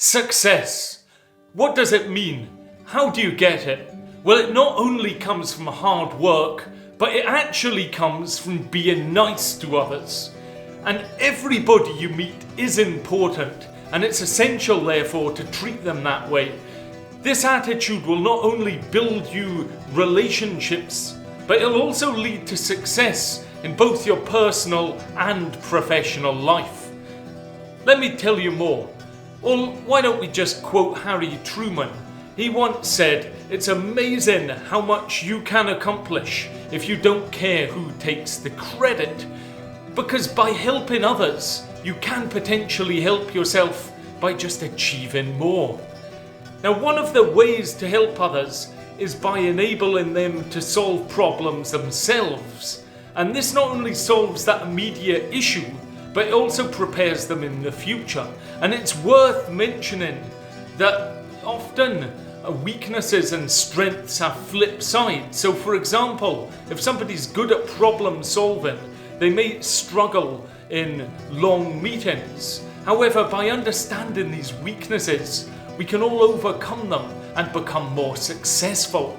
Success. What does it mean? How do you get it? Well, it not only comes from hard work, but it actually comes from being nice to others. And everybody you meet is important, and it's essential therefore to treat them that way. This attitude will not only build you relationships, but it'll also lead to success in both your personal and professional life. Let me tell you more. Well, why don't we just quote Harry Truman? He once said, "It's amazing how much you can accomplish if you don't care who takes the credit. Because by helping others, you can potentially help yourself by just achieving more." Now, one of the ways to help others is by enabling them to solve problems themselves. And this not only solves that immediate issue, but it also prepares them in the future. And it's worth mentioning that often weaknesses and strengths have flip sides. So for example, if somebody's good at problem solving, they may struggle in long meetings. However, by understanding these weaknesses, we can all overcome them and become more successful.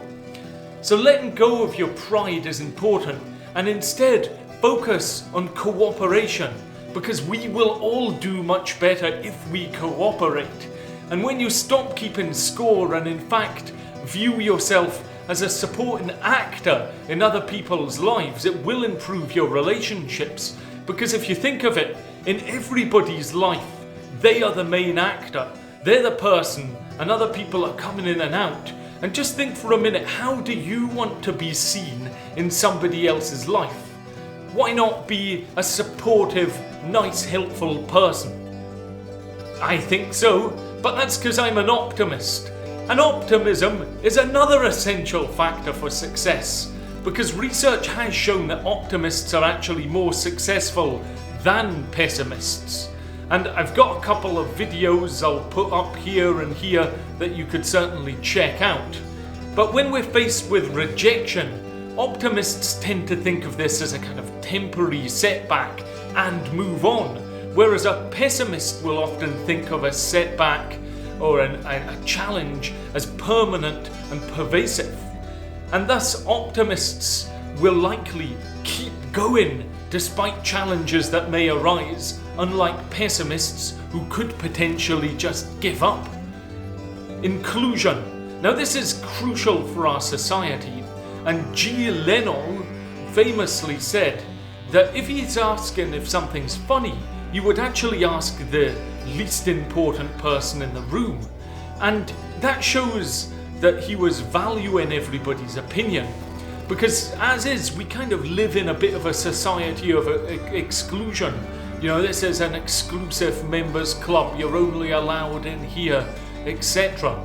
So letting go of your pride is important, and instead focus on cooperation, because we will all do much better if we cooperate. And when you stop keeping score and in fact view yourself as a supporting actor in other people's lives, it will improve your relationships. Because if you think of it, in everybody's life, they are the main actor. They're the person, and other people are coming in and out. And just think for a minute, how do you want to be seen in somebody else's life? Why not be a supportive, nice, helpful person? I think so, but that's because I'm an optimist. And optimism is another essential factor for success, because research has shown that optimists are actually more successful than pessimists. And I've got a couple of videos I'll put up here and here that you could certainly check out. But when we're faced with rejection, optimists tend to think of this as a kind of temporary setback and move on, whereas a pessimist will often think of a setback or a challenge as permanent and pervasive. And thus optimists will likely keep going despite challenges that may arise, unlike pessimists who could potentially just give up. Inclusion. Now this is crucial for our society, and Jay Leno famously said that if he's asking if something's funny, he would actually ask the least important person in the room. And that shows that he was valuing everybody's opinion. Because as is, we kind of live in a bit of a society of exclusion. You know, this is an exclusive members club, you're only allowed in here, etc.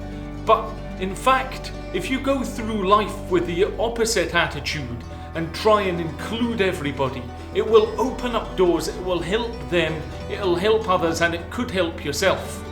But in fact, if you go through life with the opposite attitude and try and include everybody, it will open up doors, it will help them, it'll help others, and it could help yourself.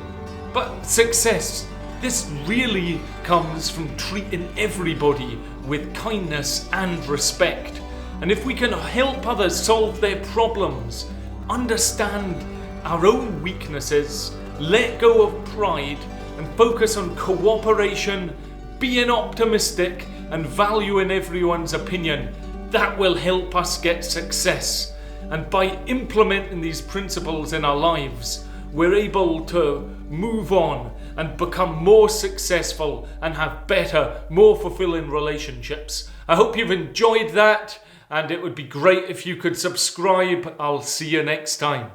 But success, this really comes from treating everybody with kindness and respect. And if we can help others solve their problems, understand our own weaknesses, let go of pride, and focus on cooperation, being optimistic, and valuing everyone's opinion, that will help us get success. And by implementing these principles in our lives, we're able to move on and become more successful and have better, more fulfilling relationships. I hope you've enjoyed that, and it would be great if you could subscribe. I'll see you next time.